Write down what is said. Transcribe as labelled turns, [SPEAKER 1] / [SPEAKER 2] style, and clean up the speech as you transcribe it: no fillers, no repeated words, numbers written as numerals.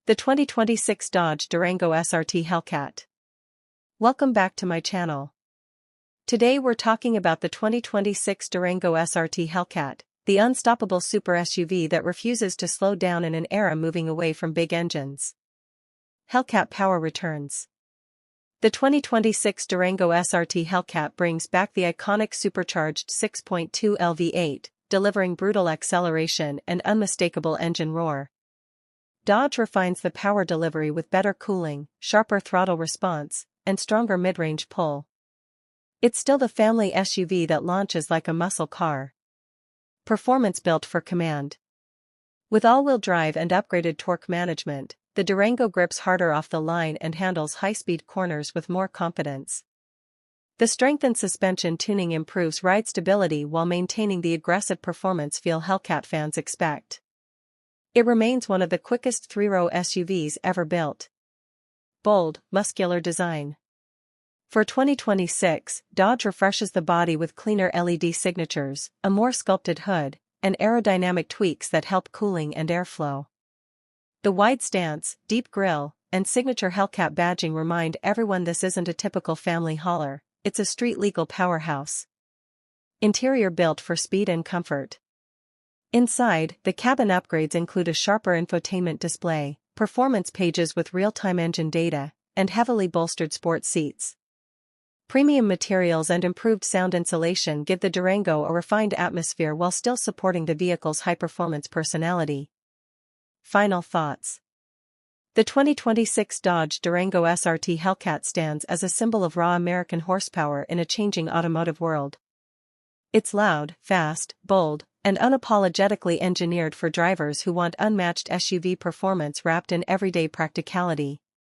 [SPEAKER 1] The 2026 Dodge Durango SRT Hellcat. Welcome back to my channel. Today we're talking about the 2026 Durango SRT Hellcat, the unstoppable super SUV that refuses to slow down in an era moving away from big engines. Hellcat power returns. The 2026 Durango SRT Hellcat brings back the iconic supercharged 6.2L V8, delivering brutal acceleration and unmistakable engine roar. Dodge refines the power delivery with better cooling, sharper throttle response, and stronger mid-range pull. It's still the family SUV that launches like a muscle car. Performance built for command. With all-wheel drive and upgraded torque management, the Durango grips harder off the line and handles high-speed corners with more confidence. The strengthened suspension tuning improves ride stability while maintaining the aggressive performance feel Hellcat fans expect. It remains one of the quickest three-row SUVs ever built. Bold, muscular design. For 2026, Dodge refreshes the body with cleaner LED signatures, a more sculpted hood, and aerodynamic tweaks that help cooling and airflow. The wide stance, deep grille, and signature Hellcat badging remind everyone this isn't a typical family hauler, it's a street-legal powerhouse. Interior built for speed and comfort. Inside, the cabin upgrades include a sharper infotainment display, performance pages with real-time engine data, and heavily bolstered sport seats. Premium materials and improved sound insulation give the Durango a refined atmosphere while still supporting the vehicle's high-performance personality. Final thoughts. The 2026 Dodge Durango SRT Hellcat stands as a symbol of raw American horsepower in a changing automotive world. It's loud, fast, bold, and unapologetically engineered for drivers who want unmatched SUV performance wrapped in everyday practicality.